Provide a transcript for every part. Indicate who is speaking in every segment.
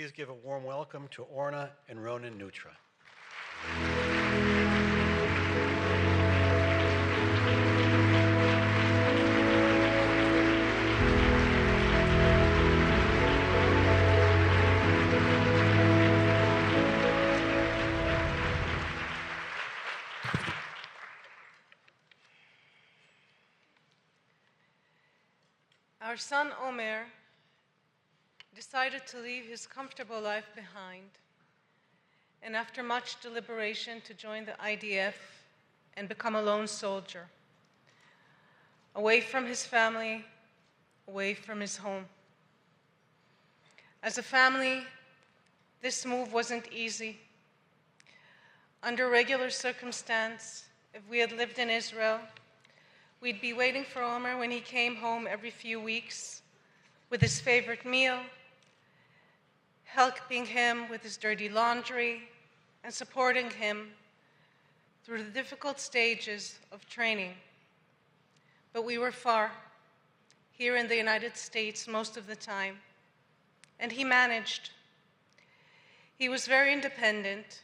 Speaker 1: please give a warm welcome to Orna and Ronen Neutra.
Speaker 2: Our son Omer decided to leave his comfortable life behind, and after much deliberation to join the IDF and become a lone soldier, away from his family, away from his home. As a family, this move wasn't easy. Under regular circumstance, if we had lived in Israel, we'd be waiting for Omer when he came home every few weeks with his favorite meal, helping him with his dirty laundry, and supporting him through the difficult stages of training. But we were far, here in the United States most of the time, and he managed. He was very independent,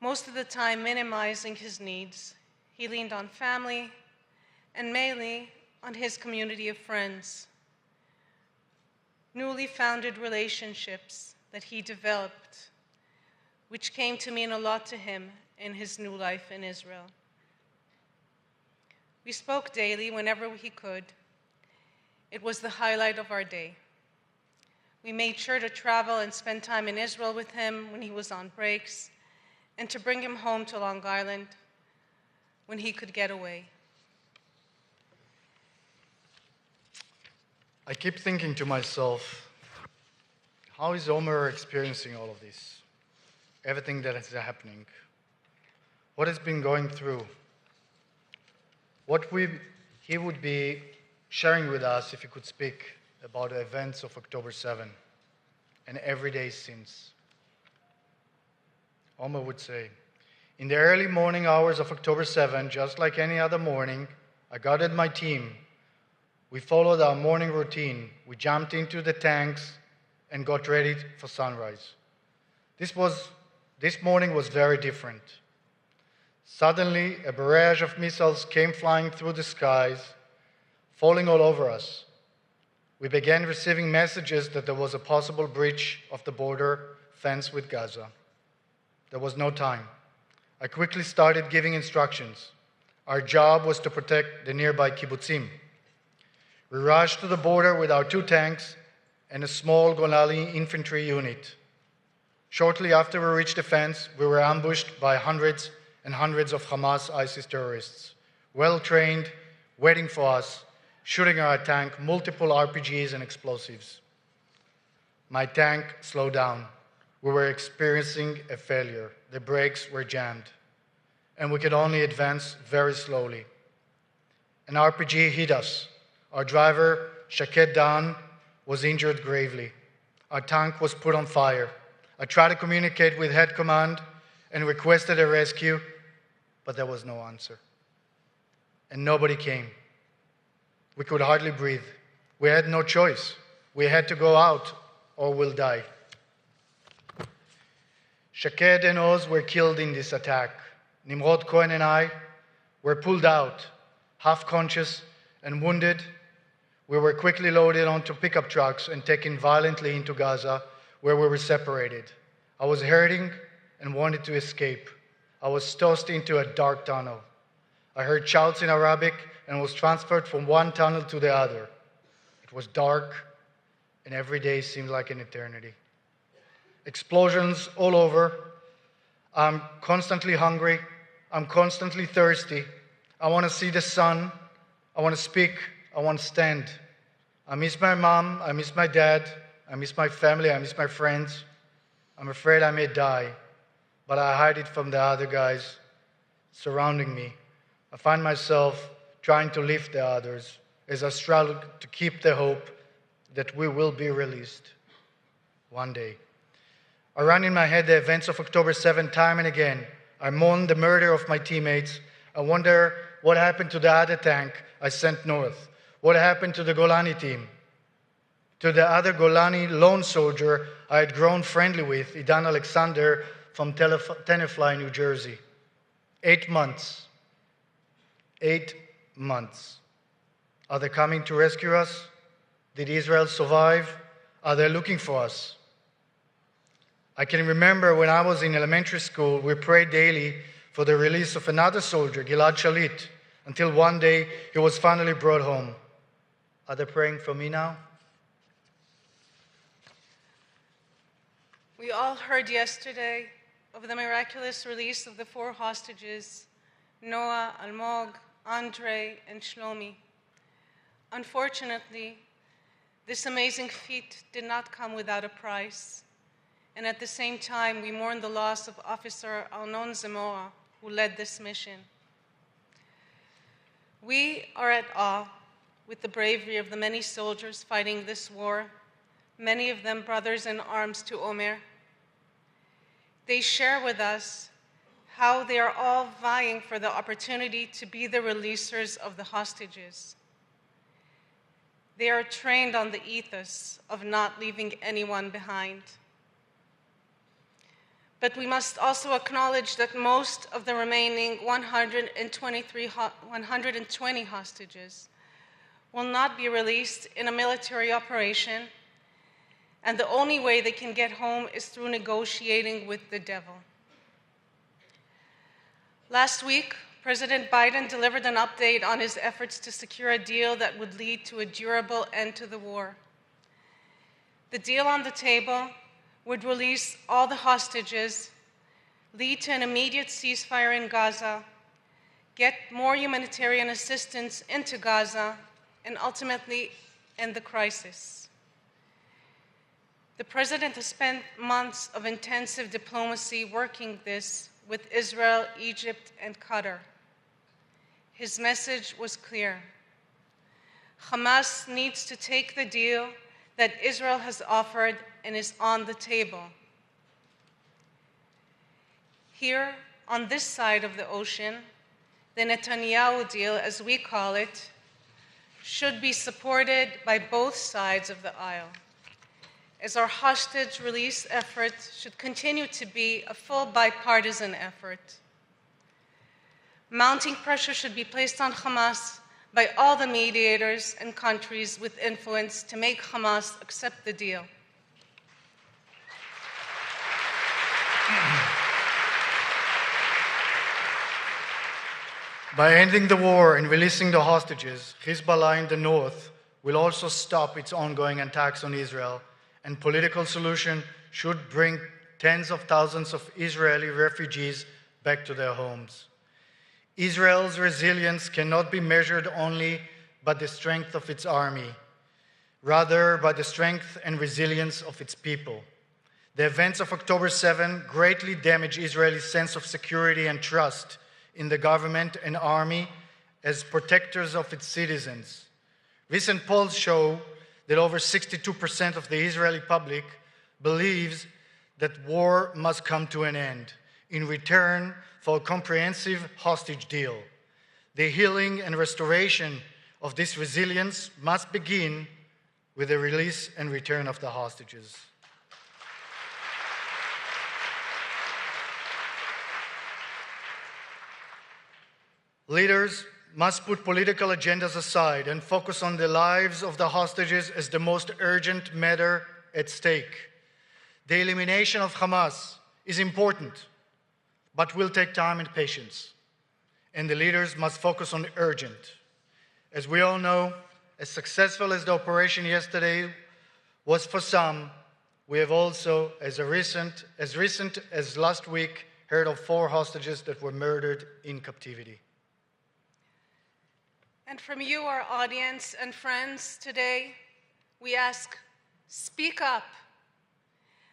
Speaker 2: most of the time minimizing his needs. He leaned on family, and mainly on his community of friends. Newly founded relationships that he developed, which came to mean a lot to him in his new life in Israel. We spoke daily whenever he could. It was the highlight of our day. We made sure to travel and spend time in Israel with him when he was on breaks, and to bring him home to Long Island when he could get away.
Speaker 3: I keep thinking to myself, how is Omer experiencing all of this? Everything that is happening? What has been going through? What he would be sharing with us if he could speak about the events of October 7 and every day since. Omer would say, in the early morning hours of October 7, just like any other morning, I gathered my team. We followed our morning routine. We jumped into the tanks and got ready for sunrise. This morning was very different. Suddenly, a barrage of missiles came flying through the skies, falling all over us. We began receiving messages that there was a possible breach of the border fence with Gaza. There was no time. I quickly started giving instructions. Our job was to protect the nearby kibbutzim. We rushed to the border with our 2 tanks and a small Golani infantry unit. Shortly after we reached the fence, we were ambushed by hundreds and hundreds of Hamas ISIS terrorists, well-trained, waiting for us, shooting our tank, multiple RPGs and explosives. My tank slowed down. We were experiencing a failure. The brakes were jammed, and we could only advance very slowly. An RPG hit us. Our driver, Shaked Dan, was injured gravely. Our tank was put on fire. I tried to communicate with head command and requested a rescue, but there was no answer. And nobody came. We could hardly breathe. We had no choice. We had to go out or we'll die. Shaked and Oz were killed in this attack. Nimrod Cohen and I were pulled out, half conscious and wounded. We were quickly loaded onto pickup trucks and taken violently into Gaza, where we were separated. I was hurting and wanted to escape. I was tossed into a dark tunnel. I heard shouts in Arabic and was transferred from one tunnel to the other. It was dark, and every day seemed like an eternity. Explosions all over. I'm constantly hungry. I'm constantly thirsty. I want to see the sun. I want to speak. I want to stand. I miss my mom. I miss my dad. I miss my family. I miss my friends. I'm afraid I may die, but I hide it from the other guys surrounding me. I find myself trying to lift the others as I struggle to keep the hope that we will be released one day. I run in my head the events of October 7 time and again. I mourn the murder of my teammates. I wonder what happened to the other tank I sent north. What happened to the Golani team? to the other Golani lone soldier I had grown friendly with, Idan Alexander from Tenafly, New Jersey. 8 months. 8 months. Are they coming to rescue us? Did Israel survive? Are they looking for us? I can remember when I was in elementary school, we prayed daily for the release of another soldier, Gilad Shalit, until one day he was finally brought home. Are they praying for me now?
Speaker 2: We all heard yesterday of the miraculous release of the 4 hostages, Noah, Almog, Andre, and Shlomi. Unfortunately, this amazing feat did not come without a price. And at the same time, we mourn the loss of Officer Arnon Zemora, who led this mission. We are at awe with the bravery of the many soldiers fighting this war, many of them brothers in arms to Omer. They share with us how they are all vying for the opportunity to be the releasers of the hostages. They are trained on the ethos of not leaving anyone behind. But we must also acknowledge that most of the remaining 120 hostages will not be released in a military operation, and the only way they can get home is through negotiating with the devil. Last week, President Biden delivered an update on his efforts to secure a deal that would lead to a durable end to the war. The deal on the table would release all the hostages, lead to an immediate ceasefire in Gaza, get more humanitarian assistance into Gaza, and ultimately end the crisis. The president has spent months of intensive diplomacy working this with Israel, Egypt, and Qatar. His message was clear. Hamas needs to take the deal that Israel has offered and is on the table. Here, on this side of the ocean, the Netanyahu deal, as we call it, should be supported by both sides of the aisle, as our hostage release effort should continue to be a full bipartisan effort. Mounting pressure should be placed on Hamas by all the mediators and countries with influence to make Hamas accept the deal.
Speaker 3: By ending the war and releasing the hostages, Hezbollah in the north will also stop its ongoing attacks on Israel, and political solution should bring tens of thousands of Israeli refugees back to their homes. Israel's resilience cannot be measured only by the strength of its army, rather by the strength and resilience of its people. The events of October 7 greatly damaged Israel's sense of security and trust in the government and army as protectors of its citizens. Recent polls show that over 62% of the Israeli public believes that war must come to an end in return for a comprehensive hostage deal. The healing and restoration of this resilience must begin with the release and return of the hostages. Leaders must put political agendas aside and focus on the lives of the hostages as the most urgent matter at stake. The elimination of Hamas is important, but will take time and patience, and the leaders must focus on the urgent. As we all know, as successful as the operation yesterday was for some, we have also, as recent as last week, heard of 4 hostages that were murdered in captivity.
Speaker 2: And from you, our audience and friends, today, we ask, speak up.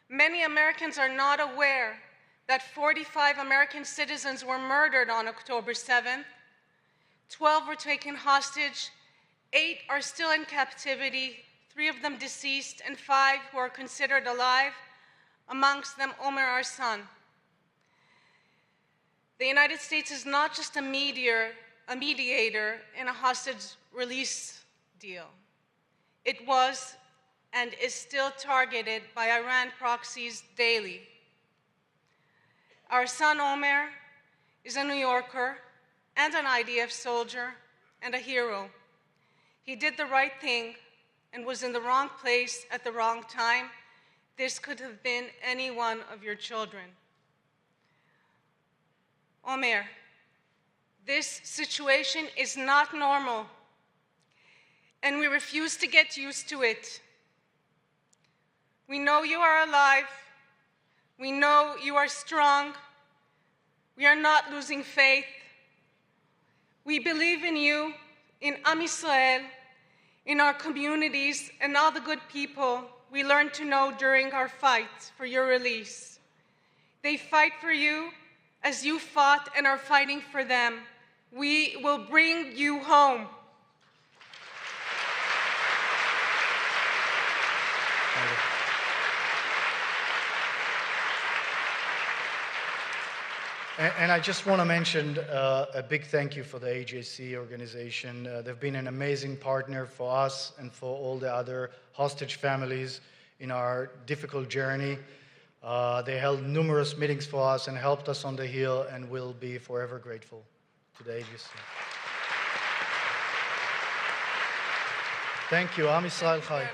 Speaker 2: Many Americans are not aware that 45 American citizens were murdered on October 7th. 12 were taken hostage, 8 are still in captivity, 3 of them deceased, and 5 who are considered alive, amongst them Omer, our son. The United States is not just a mediator in a hostage release deal. It was and is still targeted by Iran proxies daily. Our son Omer is a New Yorker and an IDF soldier and a hero. He did the right thing and was in the wrong place at the wrong time. This could have been any one of your children. Omer, this situation is not normal, and we refuse to get used to it. We know you are alive. We know you are strong. We are not losing faith. We believe in you, in Am Yisrael, in our communities, and all the good people we learned to know during our fight for your release. They fight for you as you fought and are fighting for them. We will bring you home.
Speaker 3: And I just want to mention a big thank you for the AJC organization. They've been an amazing partner for us and for all the other hostage families in our difficult journey. They held numerous meetings for us and helped us on the Hill, and we'll be forever grateful to the AJC. Thank you. Am Yisrael Chai.